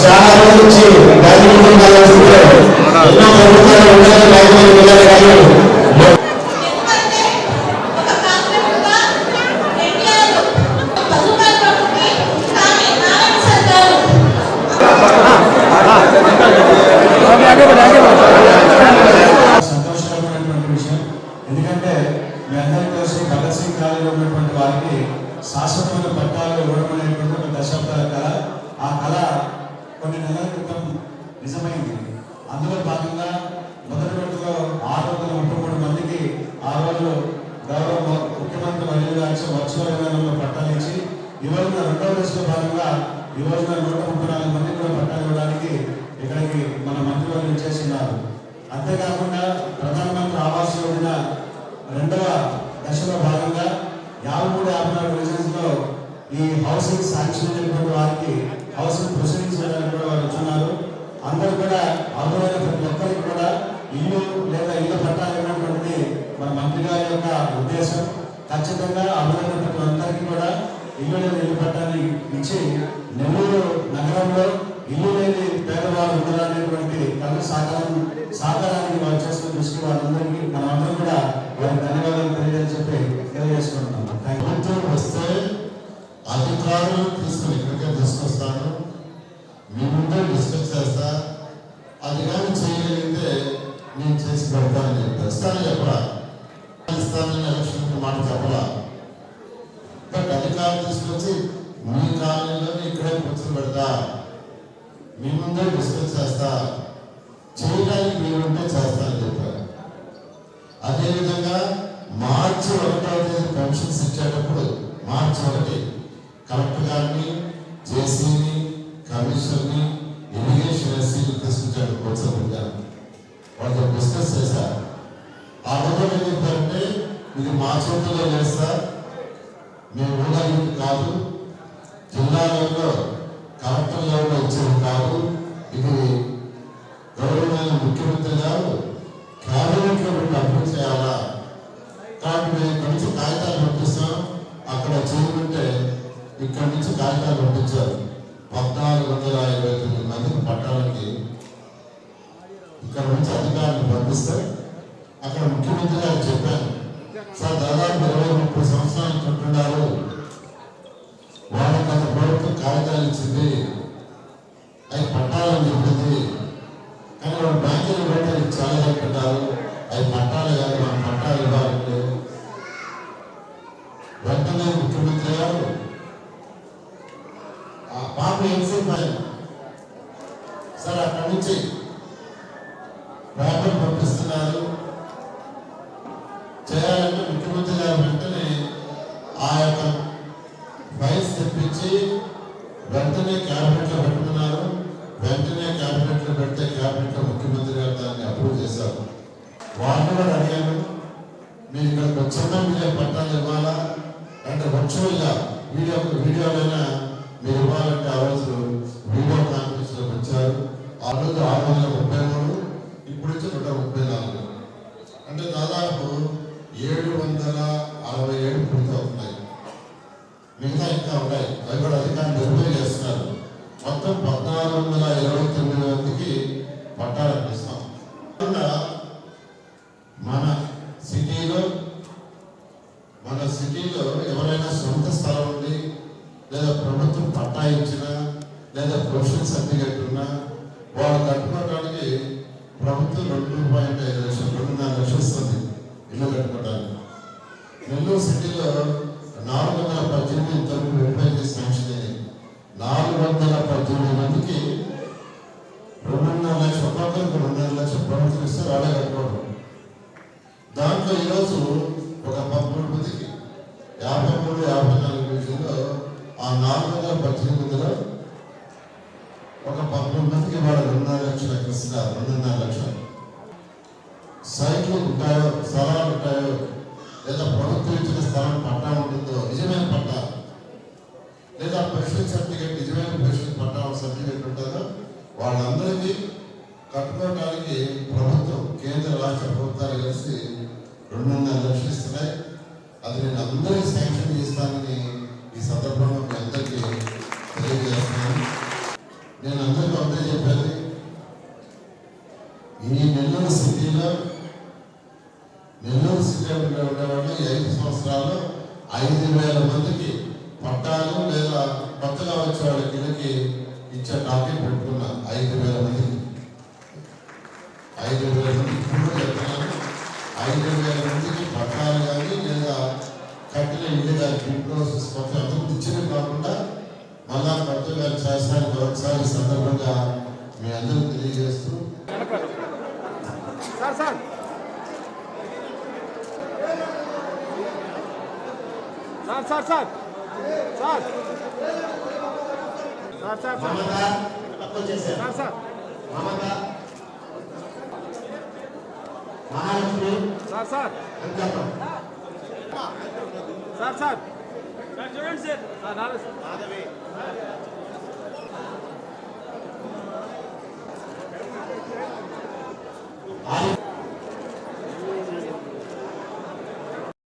చాలా రోజుల నుంచి ఎన్నో ప్రభుత్వాలు ఉండాలి సంతోషకరమైనటువంటి విషయం. ఎందుకంటే మీ అందరికీ తెలుసు భగత్ సింగ్ కాలేజీలో ఉన్నటువంటి వారికి శాశ్వతమైన పట్టాలు ఇవ్వడం అనేటువంటి ఒక దశాబ్దాల కళ. ఆ కళ కొన్ని నెలల క్రితం నిజమైంది. అందులో భాగంగా మొదటి రోజులో 633 మందికి ఆ రోజు గౌరవ ముఖ్యమంత్రి వర్యులు గారి వర్చువల్ విధానంలో పట్టాలు ఇచ్చి ఈ రోజున రెండవ దశలో భాగంగా ఈ రోజున 134 మందికి కూడా పట్టాలు ఇవ్వడానికి ఇక్కడికి మన మంత్రివర్యులు చేస్తున్నారు. అంతేకాకుండా ప్రధానమంత్రి ఆవాస్ యోజన రెండవ దశలో భాగంగా 53-54 డివిజన్స్ లో ఈ హౌసింగ్ శాంక్షన్ అయినటువంటి వారికి హౌసింగ్ ప్రొసీడింగ్స్ చేయడానికి కూడా వారు వచ్చున్నారు. అందరూ కూడా అర్హులైన ప్రతి ఒక్కరికి కూడా ఇల్లు లేదా ఇల్లు పట్టాలు ఇవ్వనటువంటిది మన మంత్రి గారి యొక్క ఉద్దేశం. ఖచ్చితంగా అర్హులైన ప్రతి అందరికీ కూడా ఇల్లు లేదా ఇల్లు పట్టాన్ని ఇచ్చి నెల్లూరు నగరంలో ఇల్లు లేని పేదవారు ఉండాలనేటువంటి కళ్ళు సాకారానికి వారు చేస్తున్న దృష్టి వారందరికీ మనమందరం కూడా వారికి ధన్యవాదాలు తెలియజేసుకుంటున్నాం. ప్రభుత్వం వస్తే అధికారులు తీసుకుని ఇక్కడికే తీసుకొస్తాను, మీ ముందే డిస్కస్ చేస్తా, అది కానీ చేయగలిగితే నేను చేసి పెడతానని చెప్పి ఇస్తాను చెప్పరా, ఇస్తానని ఎలక్షన్ మాట చెప్పరా. బట్ అధికారులు తీసుకొచ్చి మీ కాలనీలో ఇక్కడే కూర్చొని పెడతా, మీ ముందే డిస్కస్ చేస్తా, చేయడానికి మీరుంటే చేస్తానని చెప్పారు. అదేవిధంగా మార్చి 1వ తేదీ పెన్షన్స్ ఇచ్చేటప్పుడు మార్చి 1 కలెక్టర్ గారిని, జేసీని, కమిషనర్ని, ఇరిగేషన్ ఎస్సీని తీసుకొచ్చాడు కూర్చోబెట్టారు. వాళ్ళతో డిస్కస్ చేశారు. ఆ రోజు ఏం చెప్పారంటే ఇది మా చేతుల్లో చేస్తా, మేము ఊళ్ళకి కాదు, జిల్లా లెవెల్లో కలెక్టర్ లెవెల్లో ఇచ్చేది కాదు, ఇది గౌరవమైన ముఖ్యమంత్రి గారు క్యాబినెట్లో పెట్టి అప్రూవ్ చేయాలా, కాబట్టి మేము ఇక్కడి నుంచి కాగితాలు పంపిస్తాం, అక్కడ చేయమంటే ఇక్కడి నుంచి కాగితాలు పంపించారు. 1429 మందికి పట్టాలకి ఇక్కడ నుంచి అధికారులు పంపిస్తే అక్కడ ముఖ్యమంత్రి గారు చెప్పాను, సార్ దాదాపు 20-30 సంవత్సరాలు ఉంటున్నారు, వాళ్ళకి అంత ప్రభుత్వం కాగితాలు ఇచ్చింది, అవి పట్టాలని చెప్పింది, కానీ వాళ్ళు బ్యాంకులు పెట్టి చాలా చెప్తున్నారు, అవి పట్టాలు కాదు, మనం పట్టాలు ఇవ్వాలంటే వెంటనే ముఖ్యమంత్రి గారు ఆ పాప సార్ అక్కడి నుంచి పేపర్ పంపిస్తున్నారు చేయాలంటే ముఖ్యమంత్రి గారు వెంటనే ఆ యొక్క ఫైల్స్ తెప్పించి వెంటనే క్యాబినెట్ లో పెట్టుకున్నారు. వెంటనే క్యాబినెట్ లో పెడితే క్యాబినెట్ లో ముఖ్యమంత్రి గారు దాన్ని అప్రూవ్ చేశారు. వాళ్ళు కూడా అడిగాను, మీరు ఇక్కడికి వచ్చినా మీరే పట్టాలు ఇవ్వాలా అంటే వర్చువల్గా వీడియోలైనా మీరు ఇవ్వాలంటే ఆ రోజు వీడియో కాన్ఫరెన్స్ లో వచ్చారు. ఆ రోజు 633, ఇప్పుడు వచ్చి 134, అంటే దాదాపు 767 పూర్తి అవుతున్నాయి. మిగతా ఇంకా ఉన్నాయి, అవి కూడా అధికారులు వెరిఫై చేస్తున్నారు. మొత్తం 1429 మందికి పట్టాలు ఇస్తాం. మన సిటీలో ఎవరైనా సొంత స్థలం ఉంది, లేదా ప్రభుత్వం పట్టా ఇచ్చినా, లేదా ప్రొఫెషనల్ సర్టిఫికేట్ ఉన్నా వాళ్ళు కట్టుకోవడానికి ప్రభుత్వం 2.5 లక్షలు 2.5 లక్షలు ఇస్తుంది ఇల్లు కట్టుకోవడానికి. నెల్లూరు దాంట్లో ఈరోజు ఒక 13 మందికి 53, 54 విషయంలో ఆ 418లో ఒక 13 మందికి వాడు 2.5 లక్షల ఇస్తున్నారు. 2.5 లక్షలు సైట్లు ఉంటాయో, స్థలాలు ఉంటాయో, లేదా ప్రభుత్వం ఇచ్చిన స్థలం పట్టా ఉంటుందో, నిజమైన పట్టా, లేదా పెన్షన్ సర్టిఫికేట్, నిజమైన పెన్షన్ పట్టా సర్టిఫికేట్ ఉంటుందో వాళ్ళందరికీ కట్టుకోవడానికి ప్రభుత్వం, కేంద్ర రాష్ట్ర ప్రభుత్వాలు కలిసి 2.5 లక్షలు ఇస్తున్నాయి. అది నేను అందరికీ శాంక్షన్ చేస్తానని ఈ సందర్భంగా మీ అందరికీ తెలియజేస్తున్నాను. నేను అందరికీ ఒకటే చెప్పాను, ఈ నెల్లూరు సిటీలో ఉండేవాళ్ళు 5 సంవత్సరాల్లో 5,000 మందికి పట్టాలు లేదా కొత్తగా వచ్చే వాళ్ళకి ఇళ్ళకి ఇచ్చే టార్గెట్ పెట్టుకున్నా. 5,000 మందికి 5,000 మందికి ఇప్పుడు చెప్తున్నాను. 5,000 మందికి పట్టాలు కానీ లేదా కట్టిన ఇల్లు కానీ ఇంట్లో కొత్త అభివృద్ధి ఇచ్చినవి కాకుండా మళ్ళా కొత్తగా చేస్తానికి ఒకసారి సందర్భంగా మీ అందరూ తెలియజేస్తూ మహాలక్ష్మి చూడండి సార్